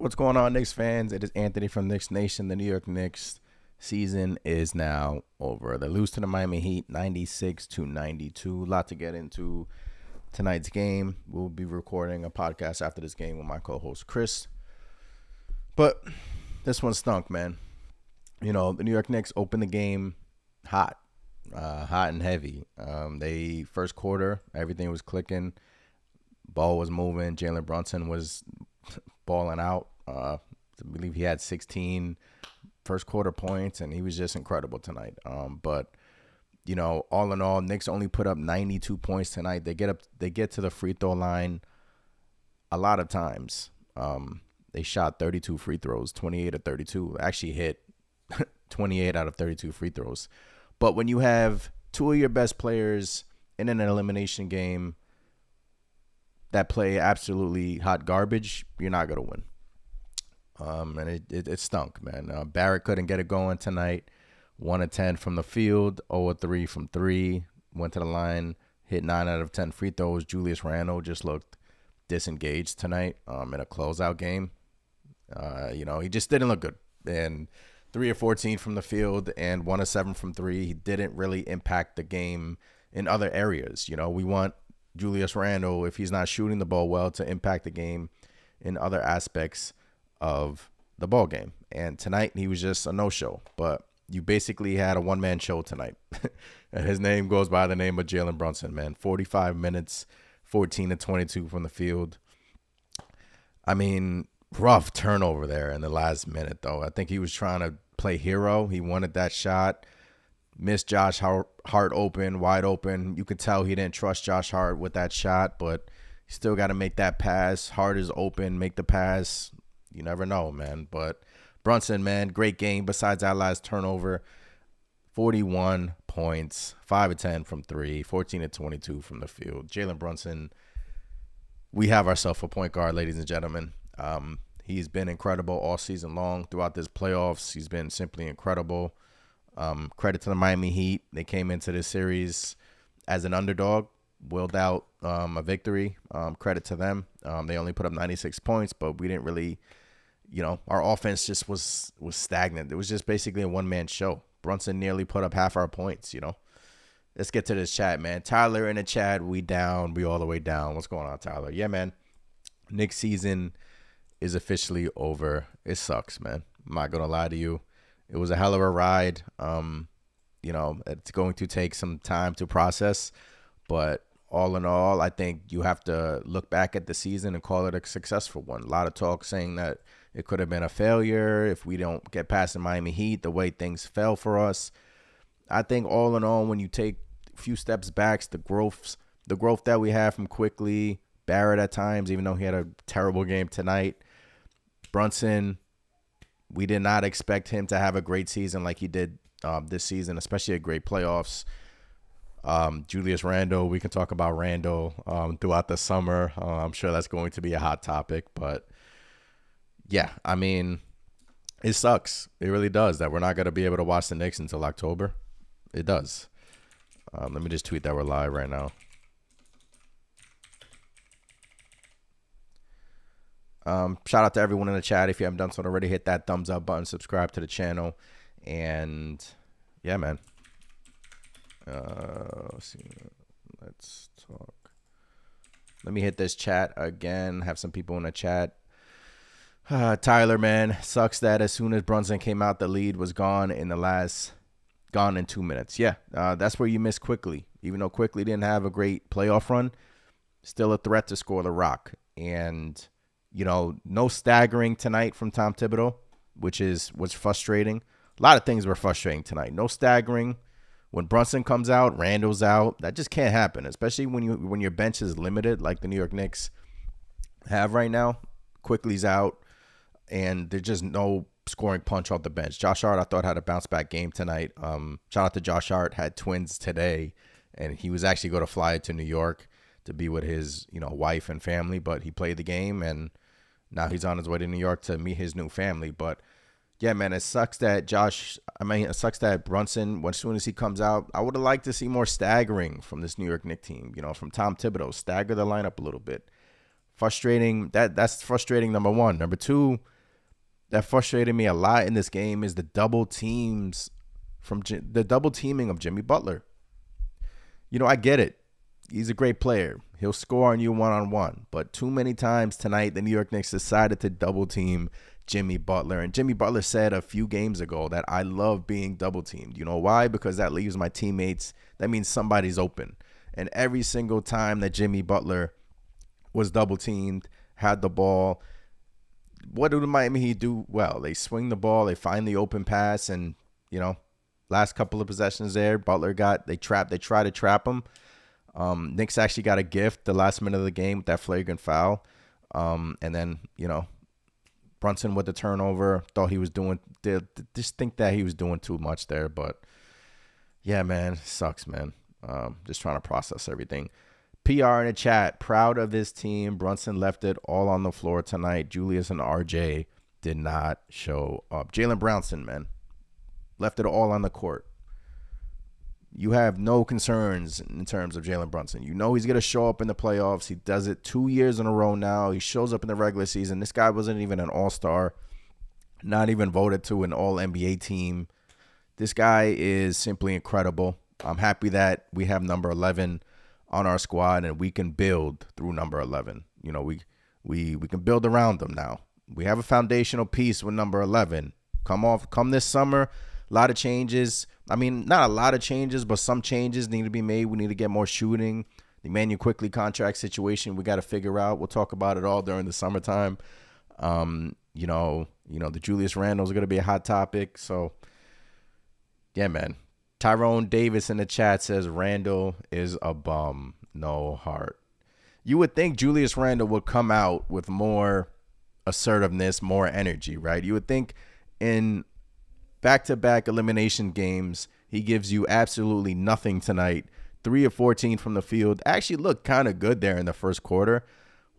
What's going on, Knicks fans? It is Anthony from Knicks Nation. The New York Knicks season is now over. They lose to the Miami Heat 96-92. A lot to get into tonight's game. We'll be recording a podcast after this game with my co-host Chris. But this one stunk, man. You know, the New York Knicks opened the game hot and heavy. They first quarter, everything was clicking. Ball was moving. Jalen Brunson was balling out. I believe he had 16 first quarter points, and he was just incredible tonight. But you know, all in all, Knicks only put up 92 points tonight. They get to the free throw line a lot of times. They shot 32 free throws, 28 of 32. Actually hit 28 out of 32 free throws. But when you have two of your best players in an elimination game that play absolutely hot garbage, you're not going to win. And it stunk, man. Barrett couldn't get it going tonight. 1 of 10 from the field, 0 of 3 from 3. Went to the line, hit 9 out of 10 free throws. Julius Randle just looked disengaged tonight in a closeout game. He just didn't look good. And 3 of 14 from the field and 1 of 7 from 3. He didn't really impact the game in other areas. You know, we want Julius Randle, if he's not shooting the ball well, to impact the game in other aspects of the ball game. And tonight he was just a no-show. But you basically had a one-man show tonight. And his name goes by the name of Jalen Brunson, man. 45 minutes, 14 to 22 from the field. I mean, rough turnover there in the last minute, though. I think he was trying to play hero. He wanted that shot. Missed Josh Hart wide open. You could tell he didn't trust Josh Hart with that shot, but he still got to make that pass. Hart is open, make the pass. You never know, man. But Brunson, man, great game. Besides that last turnover, 41 points, 5 of 10 from 3, 14 of 22 from the field. Jalen Brunson, we have ourselves a point guard, ladies and gentlemen. He's been incredible all season long. Throughout this playoffs, he's been simply incredible. Credit to the Miami Heat. They came into this series as an underdog, willed out a victory. Credit to them. They only put up 96 points, but we didn't really, our offense just was stagnant. It was just basically a one-man show. Brunson nearly put up half our points, Let's get to this chat, man. Tyler in the chat, we down. We all the way down. What's going on, Tyler? Yeah, man. Knicks season is officially over. It sucks, man. I'm not going to lie to you. It was a hell of a ride. It's going to take some time to process. But all in all, I think you have to look back at the season and call it a successful one. A lot of talk saying that it could have been a failure if we don't get past the Miami Heat, the way things fell for us. I think all in all, when you take a few steps back, the growth that we have from Quickly, Barrett at times, even though he had a terrible game tonight, Brunson, we did not expect him to have a great season like he did this season, especially a great playoffs. Julius Randle, we can talk about Randle throughout the summer. I'm sure that's going to be a hot topic. But, yeah, I mean, it sucks. It really does that we're not going to be able to watch the Knicks until October. It does. Let me just tweet that we're live right now. Shout out to everyone in the chat. If you haven't done so already, hit that thumbs up button, subscribe to the channel, and yeah, man. Let's talk. Let me hit this chat again. Have some people in the chat. Tyler, man, sucks that as soon as Brunson came out, the lead was gone in 2 minutes. Yeah, that's where you miss Quickly. Even though Quickly didn't have a great playoff run, still a threat to score the rock. And no staggering tonight from Tom Thibodeau, which was frustrating. A lot of things were frustrating tonight. No staggering. When Brunson comes out, Randall's out. That just can't happen, especially when your bench is limited like the New York Knicks have right now. Quickly's out, and there's just no scoring punch off the bench. Josh Hart, I thought, had a bounce-back game tonight. Shout out to Josh Hart. Had twins today, and he was actually going to fly to New York to be with his wife and family, but he played the game, and now he's on his way to New York to meet his new family. But yeah, man, it sucks that Brunson, as soon as he comes out, I would have liked to see more staggering from this New York Knicks team, from Tom Thibodeau. Stagger the lineup a little bit. Frustrating. That's frustrating, number one. Number two, that frustrated me a lot in this game is the double teams the double teaming of Jimmy Butler. I get it. He's a great player. He'll score on you one-on-one. But too many times tonight, the New York Knicks decided to double team Jimmy Butler. And Jimmy Butler said a few games ago that I love being double teamed. You know why? Because that leaves my teammates. That means somebody's open. And every single time that Jimmy Butler was double teamed, had the ball, what do the Miami Heat do? Well, they swing the ball, they find the open pass, and last couple of possessions there, they try to trap him. Knicks actually got a gift the last minute of the game with that flagrant foul. And then, Brunson with the turnover, just think that he was doing too much there. But yeah, man, sucks, man. Just trying to process everything. PR in the chat, proud of his team. Brunson left it all on the floor tonight. Julius and RJ did not show up. Jalen Brownson, man, left it all on the court. You have no concerns in terms of Jalen Brunson. He's going to show up in the playoffs. He does it 2 years in a row now. He shows up in the regular season. This guy wasn't even an all-star, not even voted to an all-NBA team. This guy is simply incredible. I'm happy that we have number 11 on our squad and we can build through number 11. We can build around him now. We have a foundational piece with number 11. Come this summer. A lot of changes. I mean, not a lot of changes, but some changes need to be made. We need to get more shooting. The Emmanuel Quickly contract situation we got to figure out. We'll talk about it all during the summertime. The Julius Randle's going to be a hot topic. So, yeah, man. Tyrone Davis in the chat says Randle is a bum. No heart. You would think Julius Randle would come out with more assertiveness, more energy, right? You would think in back-to-back elimination games, he gives you absolutely nothing tonight. 3 of 14 from the field. Actually looked kind of good there in the first quarter.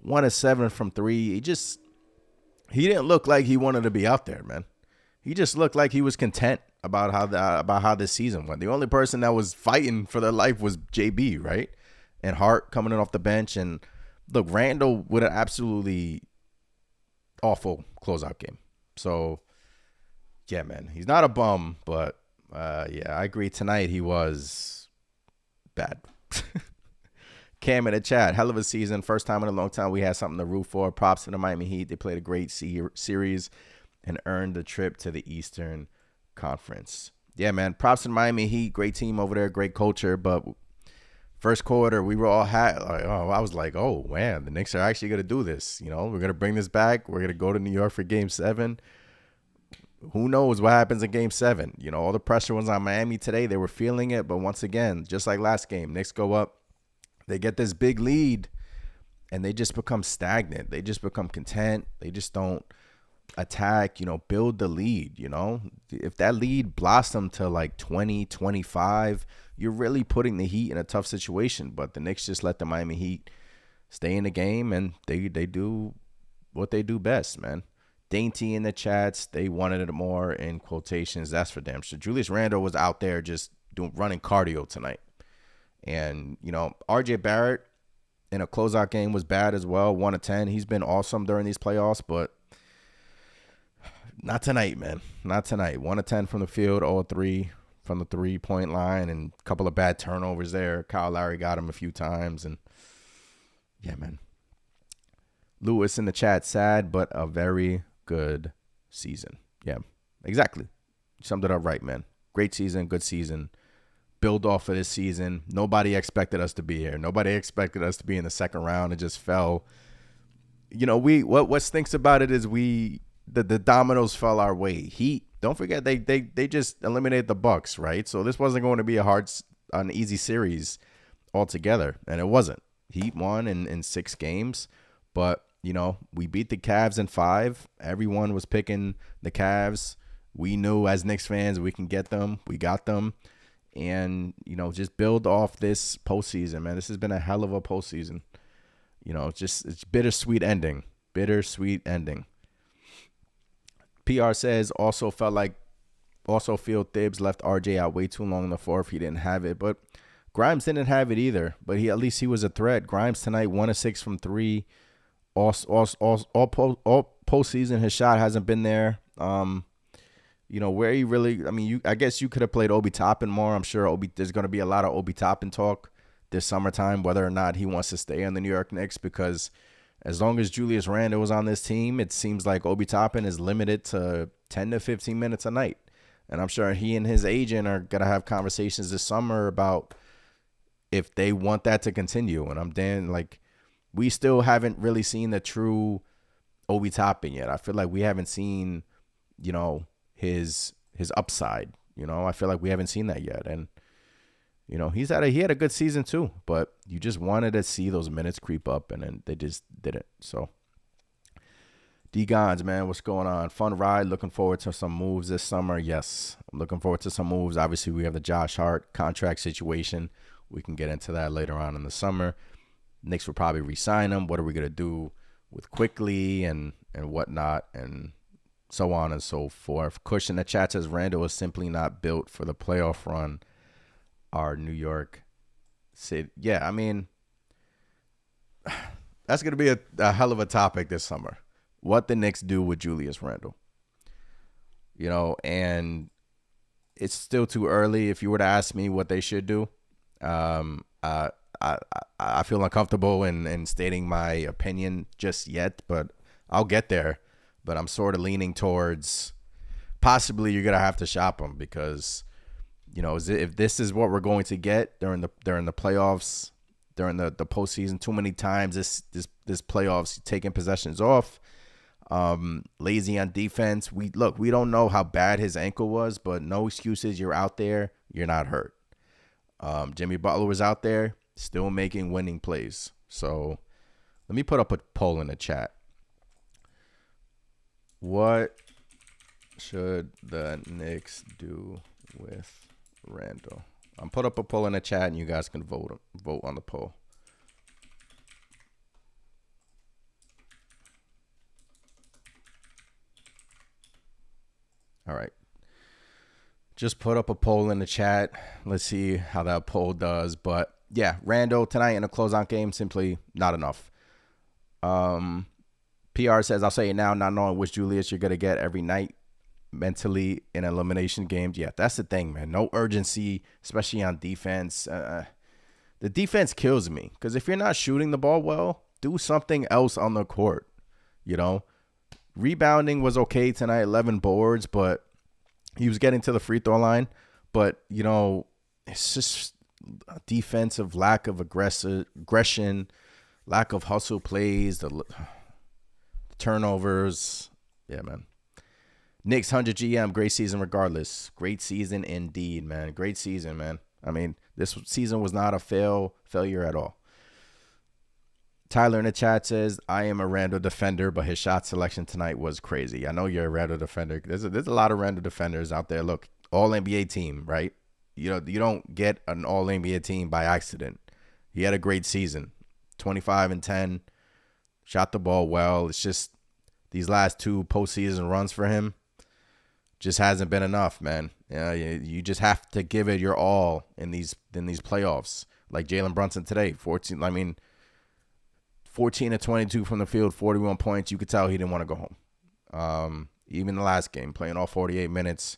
1 of 7 from 3. He didn't look like he wanted to be out there, man. He just looked like he was content about how this season went. The only person that was fighting for their life was JB, right? And Hart coming in off the bench. And look, Randle with an absolutely awful closeout game. So, yeah, man, he's not a bum, but yeah, I agree. Tonight he was bad. Cam in the chat, hell of a season. First time in a long time we had something to root for. Props to the Miami Heat. They played a great series and earned the trip to the Eastern Conference. Yeah, man, props to the Miami Heat. Great team over there, great culture. But first quarter, we were all I was like, oh, man, the Knicks are actually going to do this. We're going to bring this back. We're going to go to New York for Game 7. Who knows what happens in Game 7? All the pressure was on Miami today. They were feeling it. But once again, just like last game, Knicks go up. They get this big lead, and they just become stagnant. They just become content. They just don't attack, build the lead, If that lead blossomed to like 20, 25, you're really putting the Heat in a tough situation. But the Knicks just let the Miami Heat stay in the game, and they do what they do best, man. Dainty in the chats, they wanted it more in quotations. That's for damn sure. Julius Randle was out there just running cardio tonight. And, RJ Barrett in a closeout game was bad as well. 1 of 10. He's been awesome during these playoffs, but not tonight, man. Not tonight. 1 of 10 from the field, 0 of 3 from the 3-point line, and a couple of bad turnovers there. Kyle Lowry got him a few times. And, yeah, man. Lewis in the chat, sad, but a very good season. Yeah, exactly. You summed it up right, man. Great season, good season. Build off of this season. Nobody expected us to be here. Nobody expected us to be in the second round. It just fell. What stinks about it is the dominoes fell our way. Heat, don't forget they just eliminated the Bucks, right? So this wasn't going to be an easy series altogether, and it wasn't. Heat won in 6 games, but we beat the Cavs in 5. Everyone was picking the Cavs. We knew as Knicks fans we can get them. We got them. And, just build off this postseason, man. This has been a hell of a postseason. It's bittersweet ending. Bittersweet ending. PR says, also feel Thibs left RJ out way too long in the fourth. He didn't have it. But Grimes didn't have it either. But at least he was a threat. Grimes tonight, 1 of 6 from 3. all postseason, his shot hasn't been there. Where he really, I guess you could have played Obi Toppin more. I'm sure there's going to be a lot of Obi Toppin talk this summertime, whether or not he wants to stay on the New York Knicks, because as long as Julius Randle was on this team, it seems like Obi Toppin is limited to 10 to 15 minutes a night. And I'm sure he and his agent are going to have conversations this summer about if they want that to continue. And we still haven't really seen the true Obi Toppin yet. I feel like we haven't seen, his upside. I feel like we haven't seen that yet. And, he had a good season too, but you just wanted to see those minutes creep up, and then they just didn't. So, D-Gons, man, what's going on? Fun ride. Looking forward to some moves this summer. Yes, I'm looking forward to some moves. Obviously, we have the Josh Hart contract situation. We can get into that later on in the summer. Knicks will probably re-sign him. What are we going to do with Quickly and whatnot, and so on and so forth. Kush in the chat says Randle is simply not built for the playoff run. Our New York City. Yeah, that's going to be a hell of a topic this summer. What the Knicks do with Julius Randle. And it's still too early. If you were to ask me what they should do, I feel uncomfortable in stating my opinion just yet, but I'll get there. But I'm sort of leaning towards possibly you're going to have to shop him, because if this is what we're going to get during the playoffs, during the postseason, too many times this playoffs taking possessions off, lazy on defense. We don't know how bad his ankle was, but no excuses. You're out there, you're not hurt. Jimmy Butler was out there still making winning plays. So let me put up a poll in the chat. What should the Knicks do with Randle? I'm put up a poll in the chat, and you guys can vote on the poll. All right. Just put up a poll in the chat. Let's see how that poll does. But yeah, Randle tonight in a closeout game, simply not enough. PR says, I'll say it now, not knowing which Julius you're going to get every night mentally in elimination games. Yeah, that's the thing, man. No urgency, especially on defense. The defense kills me, because if you're not shooting the ball well, do something else on the court. Rebounding was okay tonight, 11 boards, but he was getting to the free throw line. But, it's just a defensive lack of aggression, lack of hustle plays, the turnovers. Yeah, man. Knicks 100 GM, great season regardless. Great season indeed, man. Great season, man. This season was not a failure at all. Tyler in the chat says, I am a Randle defender, but his shot selection tonight was crazy. I know you're a Randle defender. There's a lot of Randle defenders out there. Look, all-NBA team, right? You don't get an all-NBA team by accident. He had a great season. 25-10. Shot the ball well. It's just these last two postseason runs for him just hasn't been enough, man. You just have to give it your all in these playoffs. Like Jalen Brunson today, 14 to 22 from the field, 41 points. You could tell he didn't want to go home. Even the last game, playing all 48 minutes.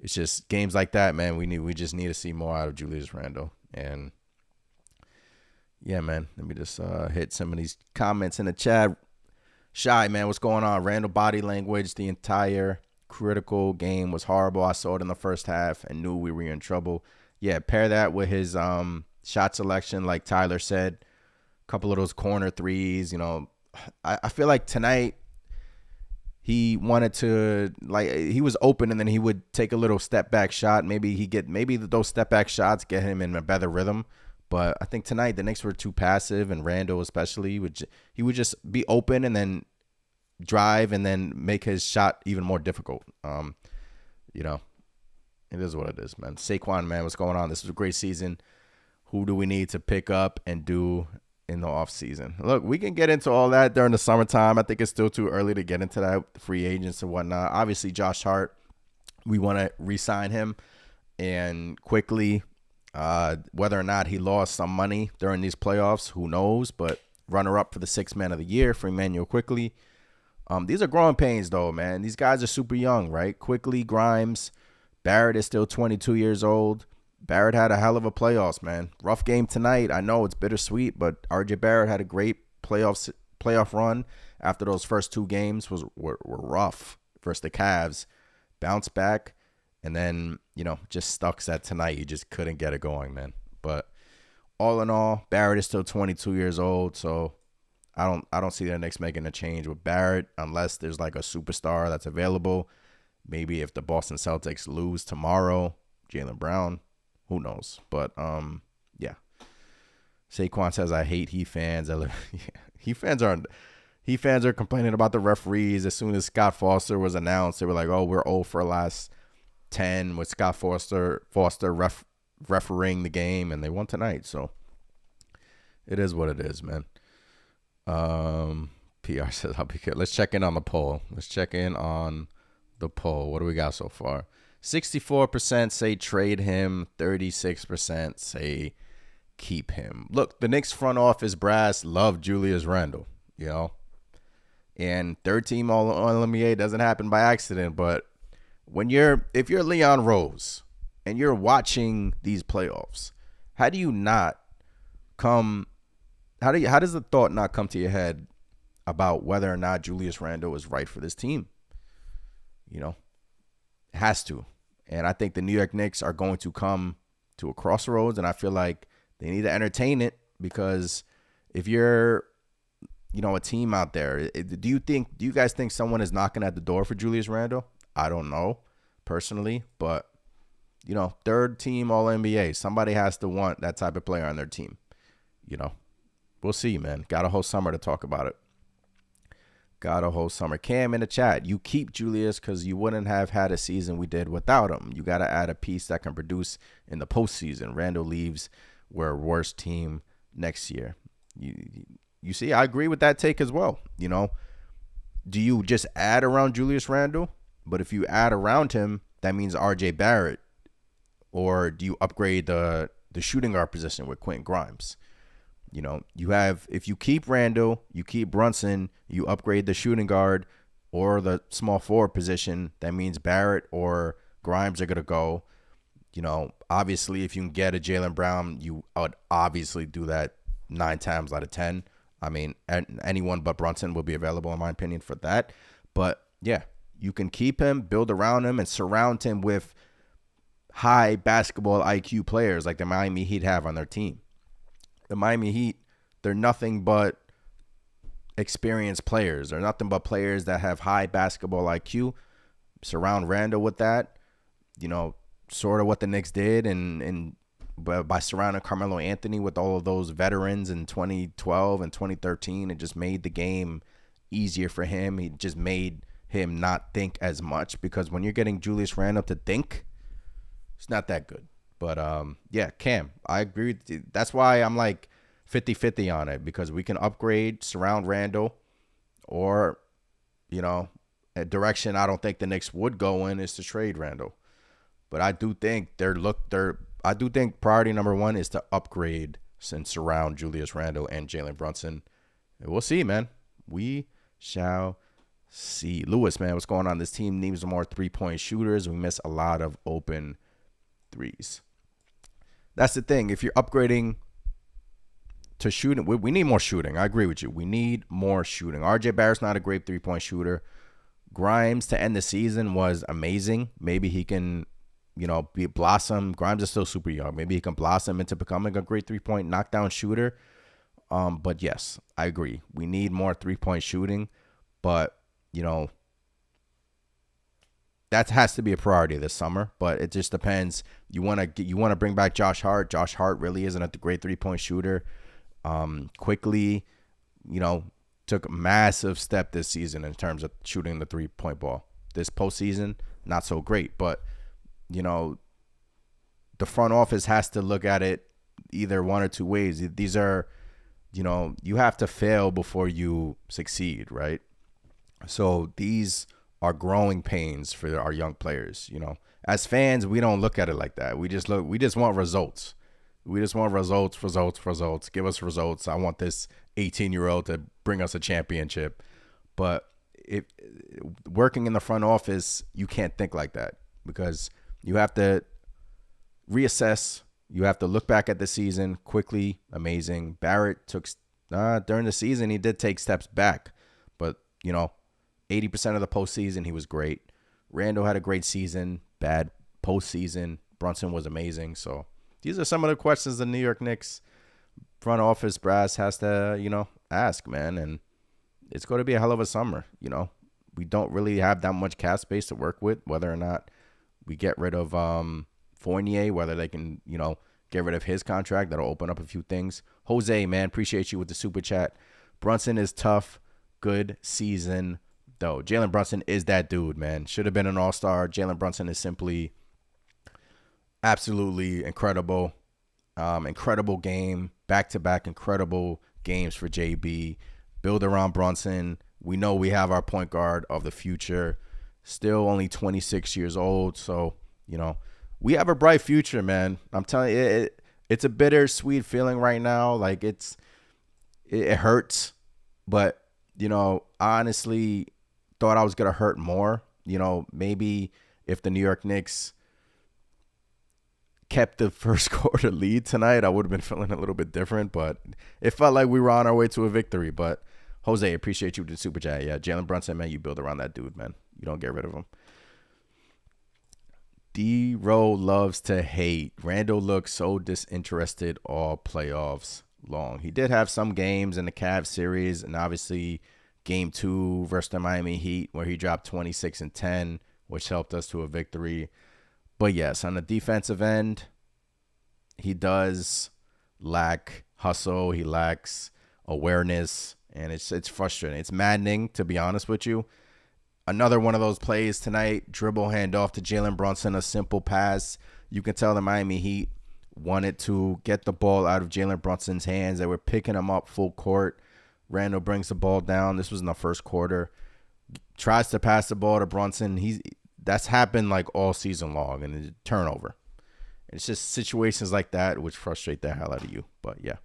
It's just games like that, man. We just need to see more out of Julius Randle. And yeah, man, let me just hit some of these comments in the chat. Shy, man, what's going on? Randle body language, the entire critical game was horrible. I saw it in the first half and knew we were in trouble. Yeah, pair that with his shot selection, like Tyler said. A couple of those corner threes, I feel like tonight he wanted to, he was open, and then he would take a little step back shot. Maybe those step back shots get him in a better rhythm. But I think tonight the Knicks were too passive, and Randle especially he would just be open and then drive and then make his shot even more difficult. It is what it is, man. Saquon, man, what's going on? This was a great season. Who do we need to pick up and do in the offseason? Look, we can get into all that during the summertime. I think it's still too early to get into that, free agents and whatnot. Obviously, Josh Hart, we want to re-sign him and quickly. Whether or not he lost some money during these playoffs, who knows? But runner-up for the sixth man of the year for Emmanuel Quickly. These are growing pains, though, man. These guys are super young, right? Quickly, Grimes, Barrett is still 22 years old. Barrett had a hell of a playoffs, man. Rough game tonight. I know it's bittersweet, but RJ Barrett had a great playoff run after those first two games were rough versus the Cavs. Bounced back, and then, just stuck at tonight. You just couldn't get it going, man. But all in all, Barrett is still 22 years old, so I don't see the Knicks making a change with Barrett unless there's like a superstar that's available. Maybe if the Boston Celtics lose tomorrow, Jaylen Brown, who knows? But yeah. Saquon says I hate Heat fans. Heat fans are complaining about the referees. As soon as Scott Foster was announced, they were like, "Oh, we're 0 for last 10 with Scott Foster refereeing the game," and they won tonight. So it is what it is, man. PR says I'll be good. Let's check in on the poll. What do we got so far? 64% say trade him. 36% say keep him. Look, the Knicks front office brass love Julius Randle, and third team All-NBA doesn't happen by accident. But if you're Leon Rose and you're watching these playoffs, how does the thought not come to your head about whether or not Julius Randle is right for this team? It has to. And I think the New York Knicks are going to come to a crossroads, and I feel like they need to entertain it, because if you're, a team out there, do you guys think someone is knocking at the door for Julius Randle? I don't know personally, but third team All-NBA, somebody has to want that type of player on their team. We'll see, man. Got a whole summer to talk about it. Cam in the chat, you keep Julius because you wouldn't have had a season we did without him. You got to add a piece that can produce in the postseason. Randle leaves, we're a worse team next year. You see, I agree with that take as well. Do you just add around Julius Randle? But if you add around him, that means RJ Barrett. Or do you upgrade the shooting guard position with Quentin Grimes? If you keep Randle, you keep Brunson, you upgrade the shooting guard or the small forward position, that means Barrett or Grimes are going to go. Obviously, if you can get a Jaylen Brown, I would obviously do that 9 times out of 10. I mean, anyone but Brunson will be available, in my opinion, for that. But, yeah, you can keep him, build around him, and surround him with high basketball IQ players like the Miami Heat have on their team. The Miami Heat, they're nothing but experienced players. They're nothing but players that have high basketball IQ. Surround Randle with that, sort of what the Knicks did, and by surrounding Carmelo Anthony with all of those veterans in 2012 and 2013, it just made the game easier for him. He just made him not think as much, because when you're getting Julius Randle to think, it's not that good. But, yeah, Cam, I agree with you. That's why I'm like 50-50 on it, because we can upgrade, surround Randle, or, a direction I don't think the Knicks would go in is to trade Randle. But I do think I do think priority number one is to upgrade and surround Julius Randle and Jalen Brunson. And we'll see, man. We shall see. Lewis, man, what's going on? This team needs more three-point shooters. We miss a lot of open threes. That's the thing. If you're upgrading to shooting, we need more shooting. I agree with you. We need more shooting. RJ Barrett's not a great three-point shooter. Grimes to end the season was amazing. Maybe he can, blossom. Grimes is still super young. Maybe he can blossom into becoming a great three-point knockdown shooter. But yes, I agree. We need more three-point shooting. But, that has to be a priority this summer, but it just depends. You want to bring back Josh Hart. Josh Hart really isn't a great three-point shooter. Quickly, took a massive step this season in terms of shooting the three-point ball. This postseason, not so great, but the front office has to look at it either one or two ways. These are, you have to fail before you succeed, right? So these are growing pains for our young players. As fans, we don't look at it like that. We just want results. We just want results. Give us results. I want this 18-year-old to bring us a championship. But if working in the front office, you can't think like that because you have to reassess. You have to look back at the season quickly. Amazing. Barrett took during the season, he did take steps back. But, 80% of the postseason, he was great. Randall had a great season, bad postseason. Brunson was amazing. So these are some of the questions the New York Knicks front office brass has to, ask, man. And it's going to be a hell of a summer. We don't really have that much cap space to work with, whether or not we get rid of Fournier, whether they can, get rid of his contract. That'll open up a few things. Jose, man, appreciate you with the super chat. Brunson is tough. Good season, though. Jalen Brunson is that dude, man. Should have been an all-star. Jalen Brunson is simply absolutely incredible. Incredible game. Back-to-back incredible games for JB. Build around Brunson. We know we have our point guard of the future. Still only 26 years old. So, we have a bright future, man. I'm telling you, it's a bittersweet feeling right now. Like it hurts, but I honestly thought I was gonna hurt more. Maybe if the New York Knicks kept the first quarter lead tonight, I would have been feeling a little bit different. But it felt like we were on our way to a victory. But Jose, appreciate you with the super chat. Yeah, Jalen Brunson, man, you build around that dude, man. You don't get rid of him. D-Row loves to hate. Randall looks so disinterested all playoffs long. He did have some games in the Cavs series, and obviously game 2 versus the Miami Heat where he dropped 26 and 10, which helped us to a victory. But yes, on the defensive end, he does lack hustle. He lacks awareness, and it's frustrating. It's maddening, to be honest with you. Another one of those plays tonight, dribble handoff to Jalen Brunson, a simple pass. You can tell the Miami Heat wanted to get the ball out of Jalen Brunson's hands. They were picking him up full court. Randall brings the ball down. This was in the first quarter. Tries to pass the ball to Brunson. That's happened like all season long, and it's a turnover. It's just situations like that which frustrate the hell out of you. But yeah.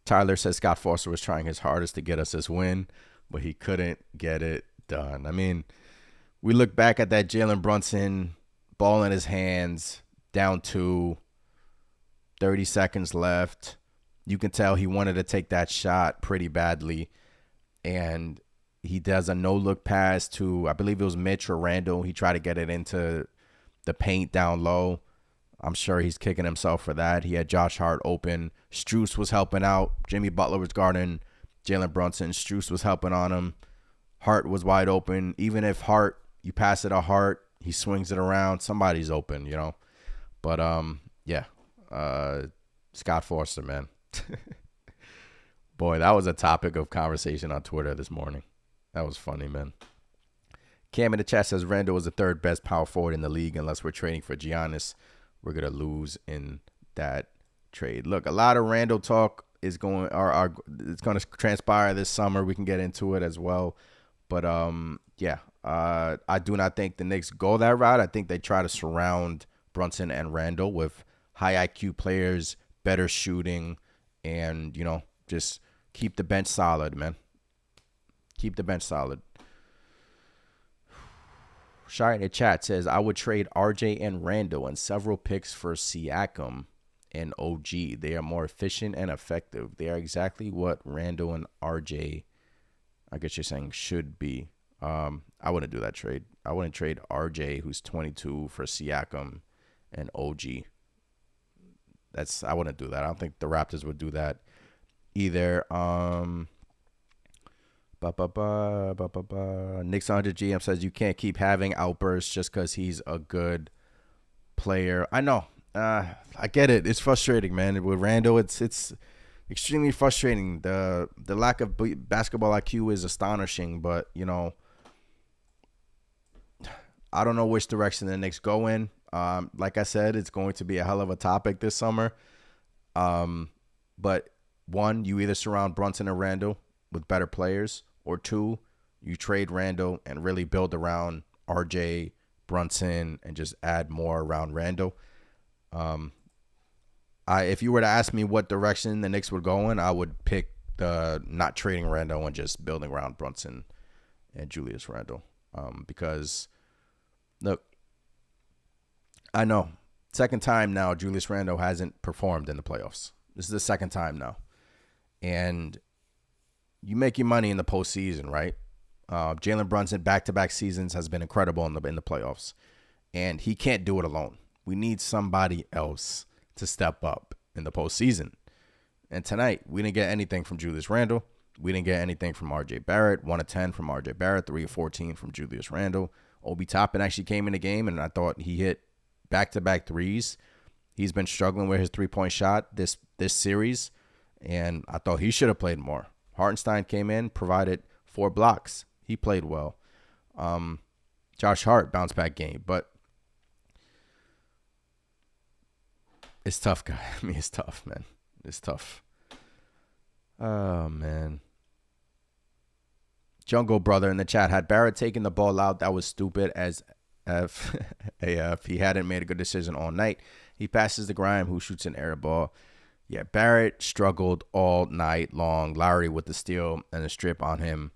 Tyler says Scott Foster was trying his hardest to get us this win, but he couldn't get it done. I mean, we look back at that Jalen Brunson ball in his hands, down 2, 30 seconds left. You can tell he wanted to take that shot pretty badly. And he does a no-look pass to, I believe it was Mitch or Randall. He tried to get it into the paint down low. I'm sure he's kicking himself for that. He had Josh Hart open. Strus was helping out. Jimmy Butler was guarding Jalen Brunson. Strus was helping on him. Hart was wide open. Even if you pass it to Hart, he swings it around. Somebody's open, But, yeah. Scott Foster, man. Boy, that was a topic of conversation on Twitter this morning. That was funny, man. Cam in the chat says Randall was the third best power forward in the league. Unless we're trading for Giannis, we're going to lose in that trade. Look, a lot of Randall talk is going it's going to transpire this summer. We can get into it as well. But, yeah, I do not think the Knicks go that route. I think they try to surround Brunson and Randall with high IQ players, better shooting, and, just keep the bench solid, man. Keep the bench solid. Shire in the chat says, I would trade RJ and Randall and several picks for Siakam and OG. They are more efficient and effective. They are exactly what Randall and RJ, I guess you're saying, should be. I wouldn't do that trade. I wouldn't trade RJ, who's 22, for Siakam and OG. I wouldn't do that. I don't think the Raptors would do that either. Knicks 100 GM says you can't keep having outbursts just because he's a good player. I know. I get it. It's frustrating, man. With Randall, it's extremely frustrating. The lack of basketball IQ is astonishing, but I don't know which direction the Knicks go in. Like I said, it's going to be a hell of a topic this summer. But one, you either surround Brunson and Randall with better players, or 2, you trade Randall and really build around RJ, Brunson, and just add more around Randall. If you were to ask me what direction the Knicks would go in, I would pick the not trading Randle and just building around Brunson and Julius Randle. Because, look, I know. Second time now, Julius Randle hasn't performed in the playoffs. This is the second time now. And you make your money in the postseason, right? Jalen Brunson, back-to-back seasons, has been incredible in the playoffs. And he can't do it alone. We need somebody else to step up in the postseason. And tonight, we didn't get anything from Julius Randle. We didn't get anything from R.J. Barrett. 1 of 10 from R.J. Barrett. 3 of 14 from Julius Randle. Obi Toppin actually came in the game, and I thought he hit back-to-back threes. He's been struggling with his three-point shot this series, and I thought he should have played more. Hartenstein came in, provided 4 blocks. He played well. Josh Hart, bounce-back game, but it's tough, guy. I mean, it's tough, man. It's tough. Oh, man. Jungle Brother in the chat, had Barrett taken the ball out, that was stupid as F. AF. He hadn't made a good decision all night. He passes to Grime, who shoots an air ball. Yeah, Barrett struggled all night long. Lowry with the steal and the strip on him.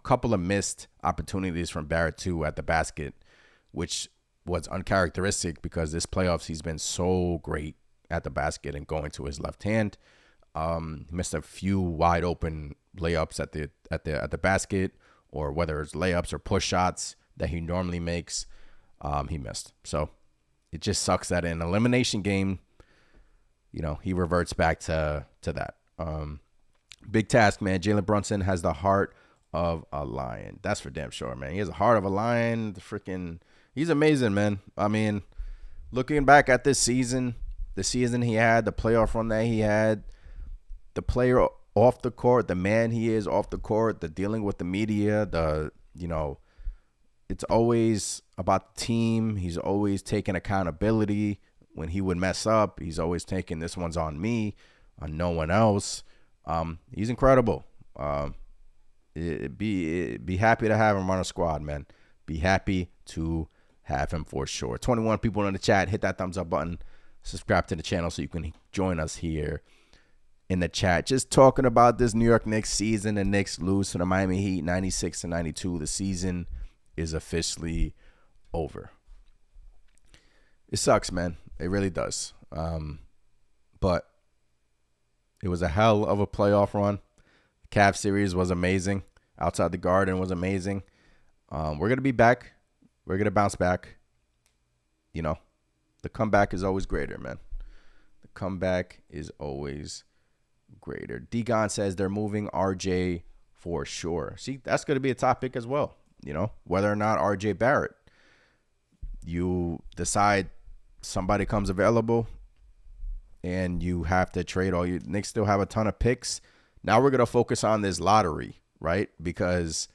Couple of missed opportunities from Barrett, too, at the basket, which was uncharacteristic because this playoffs he's been so great at the basket and going to his left hand. He missed a few wide open layups at the basket, or whether it's layups or push shots that he normally makes. He missed. So it just sucks that in an elimination game, he reverts back to that. Big task, man. Jalen Brunson has the heart of a lion. That's for damn sure, man. He has the heart of a lion. He's amazing, man. I mean, looking back at this season, the season he had, the playoff run that he had, the player off the court, the man he is off the court, the dealing with the media, it's always about the team. He's always taking accountability. When he would mess up, he's always taking, this one's on me, on no one else. He's incredible. Be happy to have him on a squad, man. Be happy to have him for sure. 21 people in the chat. Hit that thumbs up button. Subscribe to the channel so you can join us here in the chat. Just talking about this New York Knicks season. The Knicks lose to the Miami Heat 96-92. The season is officially over. It sucks, man. It really does. But it was a hell of a playoff run. The Cavs series was amazing. Outside the Garden was amazing. We're going to be back. We're going to bounce back. The comeback is always greater, man. The comeback is always greater. Degon says they're moving RJ for sure. See, that's going to be a topic as well. Whether or not RJ Barrett, you decide somebody comes available and you have to trade all your Knicks still have a ton of picks. Now we're going to focus on this lottery, right? Because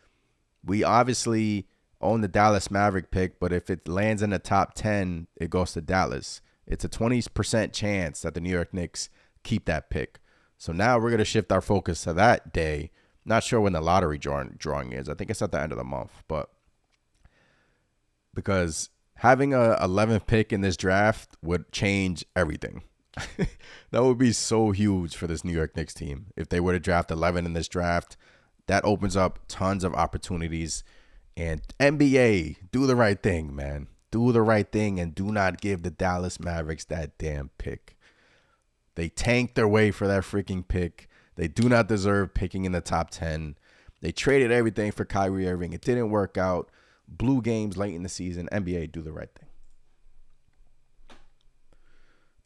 we obviously own the Dallas Maverick pick, but if it lands in the top 10, it goes to Dallas. It's a 20% chance that the New York Knicks keep that pick. So now we're going to shift our focus to that day. Not sure when the lottery drawing is. I think it's at the end of the month. But because having a 11th pick in this draft would change everything. That would be so huge for this New York Knicks team. If they were to draft 11 in this draft, that opens up tons of opportunities. And NBA, do the right thing, man. Do the right thing and do not give the Dallas Mavericks that damn pick. They tanked their way for that freaking pick. They do not deserve picking in the top 10. They traded everything for Kyrie Irving. It didn't work out. Blue games late in the season. NBA, do the right thing.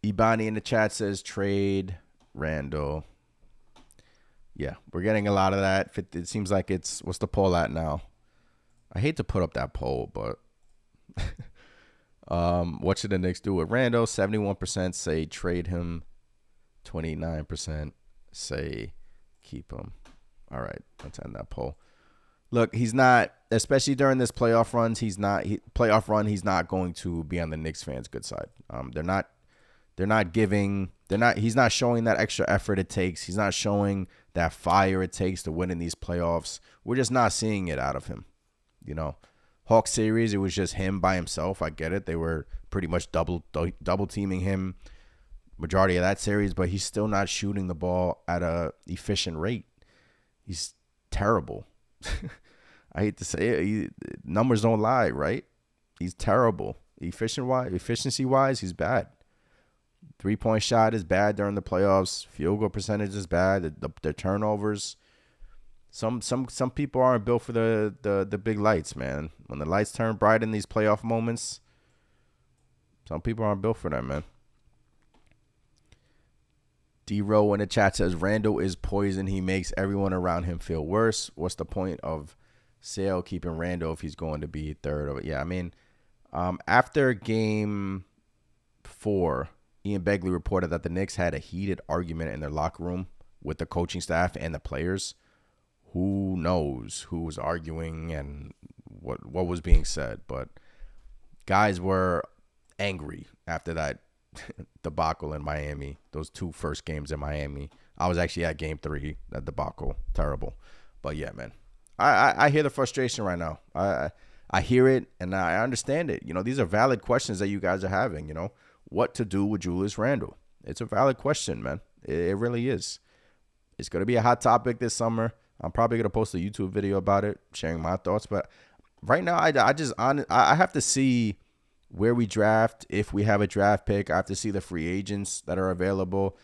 Ibani in the chat says trade Randall. Yeah, we're getting a lot of that. It seems like it's, what's the poll at now? I hate to put up that poll, but what should the Knicks do with Randall? 71% say trade him. 29% say keep him. All right, let's end that poll. Look, he's not, especially during this playoff runs, he's not going to be on the Knicks fans' good side. He's not showing that extra effort it takes. He's not showing that fire it takes to win in these playoffs. We're just not seeing it out of him. Hawks series, it was just him by himself. I get it. They were pretty much double teaming him. majority of that series, but he's still not shooting the ball at a efficient rate. He's terrible. I hate to say it. Numbers don't lie, right? He's terrible. Efficiency wise, he's bad. 3-point shot is bad during the playoffs. Field goal percentage is bad. The turnovers. Some people aren't built for the big lights, man. When the lights turn bright in these playoff moments, some people aren't built for that, man. D-Row in the chat says, Randall is poison. He makes everyone around him feel worse. What's the point of Sale keeping Randall if he's going to be third? Yeah, I mean, after game 4, Ian Begley reported that the Knicks had a heated argument in their locker room with the coaching staff and the players. Who knows who was arguing and what was being said, but guys were angry after that debacle in Miami. Those 2 first games in Miami. I was actually at game 3. That debacle, terrible. But yeah, man, I hear the frustration right now. I hear it and I understand it. You know, these are valid questions that you guys are having. You know, what to do with Julius Randle? It's a valid question, man. It really is. It's going to be a hot topic this summer. I'm probably going to post a YouTube video about it, sharing my thoughts. But right now, I have to see where we draft, if we have a draft pick. I have to see the free agents that are available.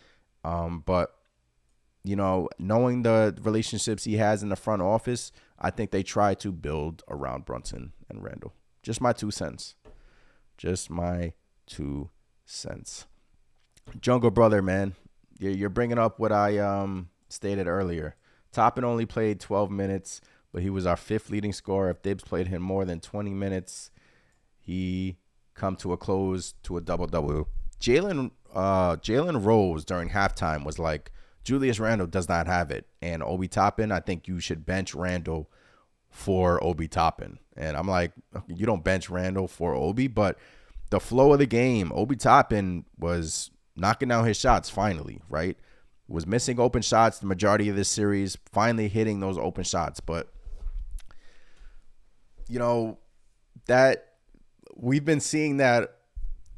But, you know, knowing the relationships he has in the front office, I think they try to build around Brunson and Randall. Just my 2 cents. Just my 2 cents. Jungle Brother, man, you're bringing up what I stated earlier. Toppin only played 12 minutes, but he was our 5th leading scorer. If Thibs played him more than 20 minutes, he come to a close to a double-double. Jalen Rose during halftime was like, Julius Randle does not have it. And Obi Toppin, I think you should bench Randle for Obi Toppin. And I'm like, you don't bench Randle for Obi, but the flow of the game, Obi Toppin was knocking down his shots finally, right? Was missing open shots the majority of this series, finally hitting those open shots. But, you know, that we've been seeing that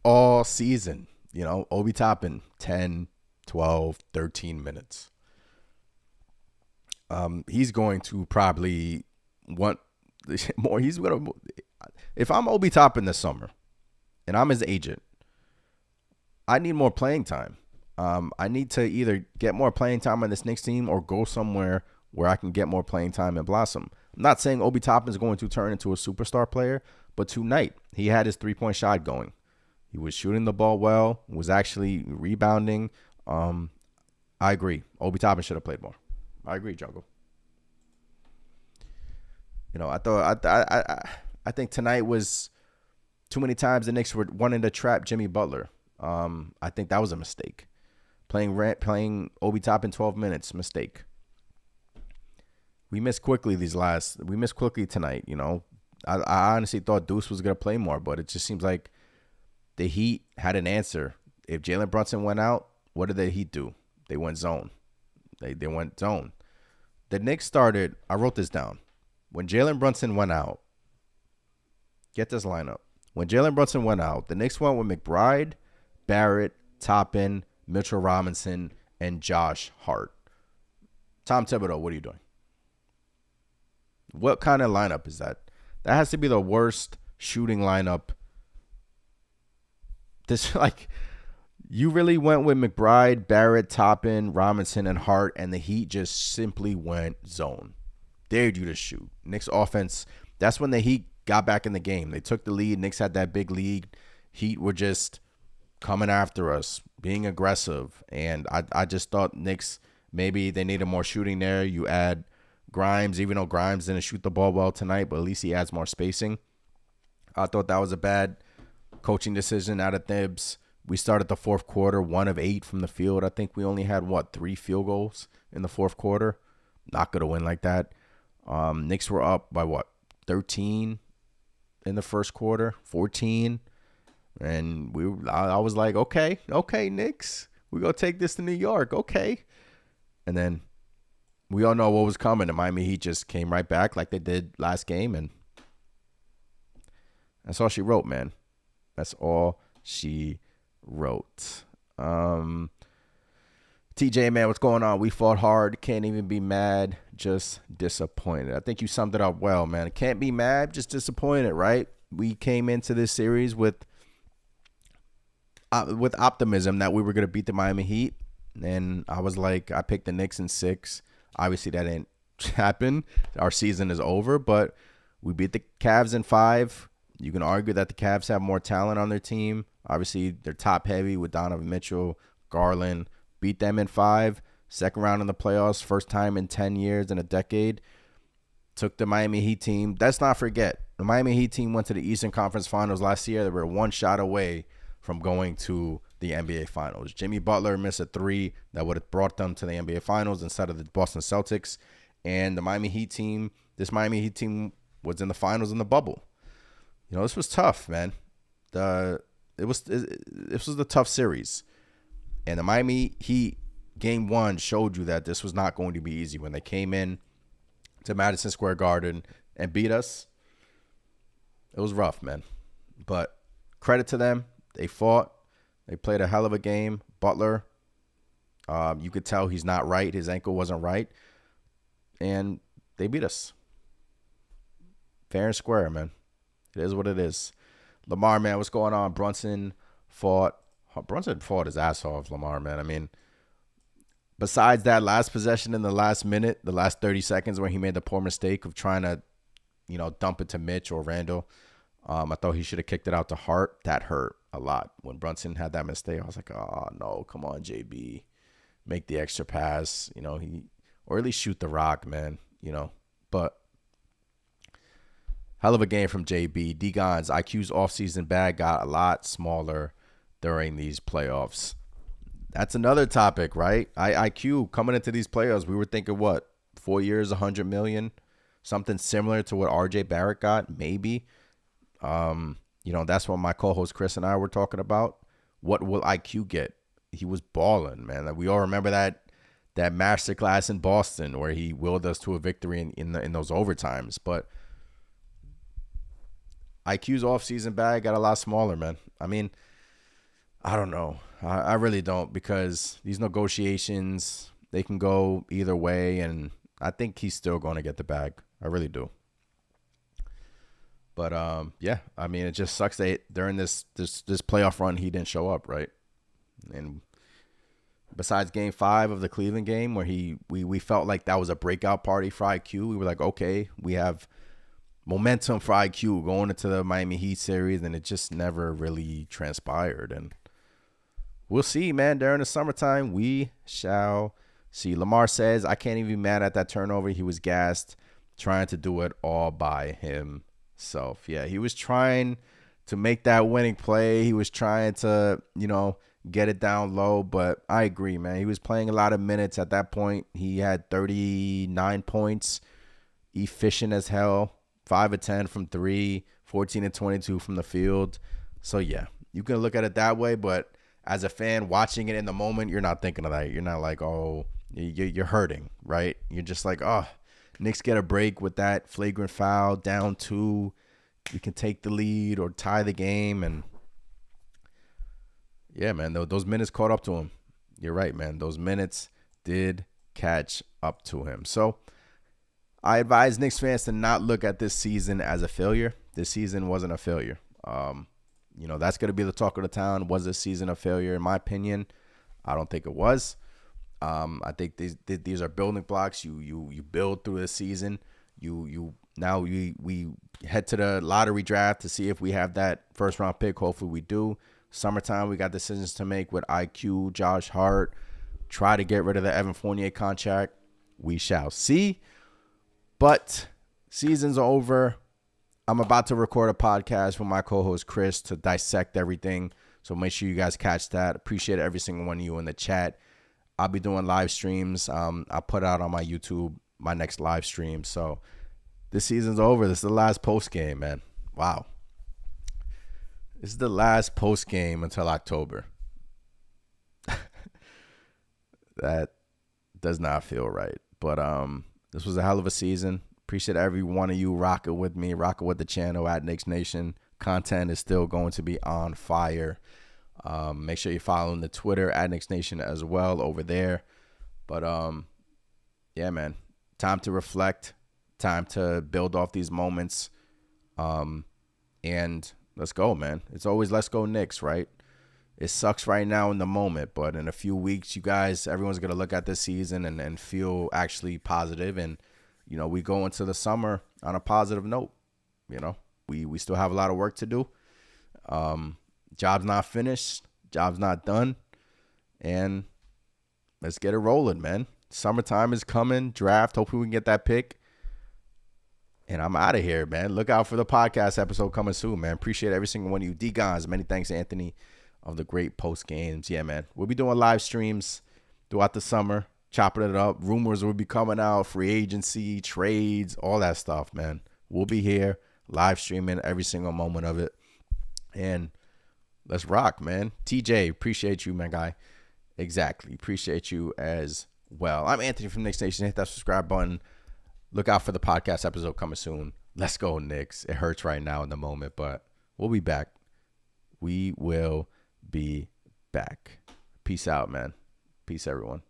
all season. You know, Obi Toppin, 10, 12, 13 minutes. He's going to probably want more. He's going to, if I'm Obi Toppin this summer and I'm his agent, I need more playing time. I need to either get more playing time on this Knicks team or go somewhere where I can get more playing time and blossom. I'm not saying Obi Toppin is going to turn into a superstar player, but tonight he had his 3-point shot going. He was shooting the ball well, was actually rebounding. I agree. Obi Toppin should have played more. I agree, Jungle. You know, I think tonight was too many times the Knicks were wanting to trap Jimmy Butler. I think that was a mistake. Playing Obi Toppin 12 minutes, mistake. We missed quickly tonight, you know. I honestly thought Deuce was going to play more, but it just seems like the Heat had an answer. If Jalen Brunson went out, what did the Heat do? They went zone. They went zone. The Knicks started, I wrote this down. When Jalen Brunson went out, get this lineup. When Jalen Brunson went out, the Knicks went with McBride, Barrett, Toppin, Mitchell Robinson, and Josh Hart. Tom Thibodeau, what are you doing? What kind of lineup is that? That has to be the worst shooting lineup. You really went with McBride, Barrett, Toppin, Robinson, and Hart, and the Heat just simply went zone. Dared you to shoot. Knicks offense, that's when the Heat got back in the game. They took the lead. Knicks had that big lead. Heat were just coming after us, being aggressive. And I just thought Knicks, maybe they needed more shooting there. You add Grimes, even though Grimes didn't shoot the ball well tonight, but at least he adds more spacing. I thought that was a bad coaching decision out of Thibs. We started the fourth quarter 1 of 8 from the field. I think we only had, 3 field goals in the fourth quarter. Not going to win like that. Knicks were up by 13 in the first quarter, 14. And I was like, okay, Knicks, we're going to take this to New York. Okay. And then we all know what was coming. The Miami Heat just came right back like they did last game. And that's all she wrote, man. That's all she wrote. TJ, man, what's going on? We fought hard. Can't even be mad. Just disappointed. I think you summed it up well, man. Can't be mad. Just disappointed, right? We came into this series with optimism that we were going to beat the Miami Heat. And I was like, I picked the Knicks in 6. Obviously, that didn't happen. Our season is over, but we beat the Cavs in 5. You can argue that the Cavs have more talent on their team. Obviously, they're top heavy with Donovan Mitchell, Garland. Beat them in 5. Second round in the playoffs. First time in 10 years, in a decade. Took the Miami Heat team. Let's not forget, the Miami Heat team went to the Eastern Conference Finals last year. They were one shot away from going to the NBA Finals. Jimmy Butler missed a 3 that would have brought them to the NBA Finals instead of the Boston Celtics. And the Miami Heat team, this Miami Heat team was in the finals in the bubble. You know, this was tough, man. This was the tough series. And the Miami Heat game 1 showed you that this was not going to be easy. When they came in to Madison Square Garden and beat us, it was rough, man. But credit to them. They fought. They played a hell of a game. Butler, you could tell he's not right. His ankle wasn't right. And they beat us. Fair and square, man. It is what it is. Lamar, man, what's going on? Brunson fought his ass off, Lamar, man. I mean, besides that last possession in the last minute, the last 30 seconds where he made the poor mistake of trying to, dump it to Mitch or Randall, I thought he should have kicked it out to Hart. That hurt a lot. When Brunson had that mistake, I was like, oh, no, come on, JB. Make the extra pass, or at least shoot the rock, man, But hell of a game from JB. D-Gon's IQ's offseason bag got a lot smaller during these playoffs. That's another topic, right? IQ coming into these playoffs, we were thinking, what, 4 years, $100 million? Something similar to what RJ Barrett got, maybe. That's what my co-host Chris and I were talking about. What will IQ get? He was balling, man. We all remember that masterclass in Boston where he willed us to a victory in those overtimes. But IQ's offseason bag got a lot smaller, man. I mean, I don't know. I really don't, because these negotiations, they can go either way, and I think he's still going to get the bag. I really do. But yeah, I mean, it just sucks that during this playoff run he didn't show up, right? And besides Game 5 of the Cleveland game, where we felt like that was a breakout party for IQ, we were like, okay, we have momentum for IQ going into the Miami Heat series, and it just never really transpired. And we'll see, man. During the summertime, we shall see. Lamar says, I can't even be mad at that turnover. He was gassed, trying to do it all by himself. Yeah, he was trying to make that winning play. He was trying to, get it down low. But I agree, man. He was playing a lot of minutes at that point. He had 39 points, efficient as hell, 5 of 10 from 3, 14 of 22 from the field. So, yeah, you can look at it that way, but as a fan watching it in the moment, you're not thinking of that. You're not like, oh, you're hurting, right? You're just like, oh, Knicks get a break with that flagrant foul, down 2. We can take the lead or tie the game. And, yeah, man, those minutes caught up to him. You're right, man. Those minutes did catch up to him. So I advise Knicks fans to not look at this season as a failure. This season wasn't a failure. That's going to be the talk of the town. Was this season a failure? In my opinion, I don't think it was. I think these are building blocks. You build through the season. Now we head to the lottery draft to see if we have that first round pick. Hopefully we do. Summertime, we got decisions to make with IQ, Josh Hart. Try to get rid of the Evan Fournier contract. We shall see. But season's over. I'm about to record a podcast with my co-host Chris to dissect everything. So make sure you guys catch that. Appreciate every single one of you in the chat. I'll be doing live streams. I'll put out on my YouTube my next live stream. So this season's over. This is the last post game, man. Wow. This is the last post game until October. That does not feel right. But this was a hell of a season. Appreciate every one of you rocking with me, rocking with the channel at Knicks Nation. Content is still going to be on fire. Make sure you're following the Twitter at KnicksNation as well over there. But yeah, man, time to reflect, time to build off these moments, and let's go, man. It's always let's go Knicks, right? It sucks right now in the moment, but in a few weeks, you guys, everyone's gonna look at this season and feel actually positive, and we go into the summer on a positive note. We still have a lot of work to do. Job's not finished. Job's not done. And let's get it rolling, man. Summertime is coming. Draft. Hopefully we can get that pick. And I'm out of here, man. Look out for the podcast episode coming soon, man. Appreciate every single one of you. D-Gons. Many thanks, Anthony, of the great post games. Yeah, man. We'll be doing live streams throughout the summer. Chopping it up. Rumors will be coming out. Free agency, trades, all that stuff, man. We'll be here live streaming every single moment of it. And let's rock, man. TJ, appreciate you, my guy. Exactly. Appreciate you as well. I'm Anthony from Knicks Nation. Hit that subscribe button. Look out for the podcast episode coming soon. Let's go, Knicks. It hurts right now in the moment, but we'll be back. We will be back. Peace out, man. Peace, everyone.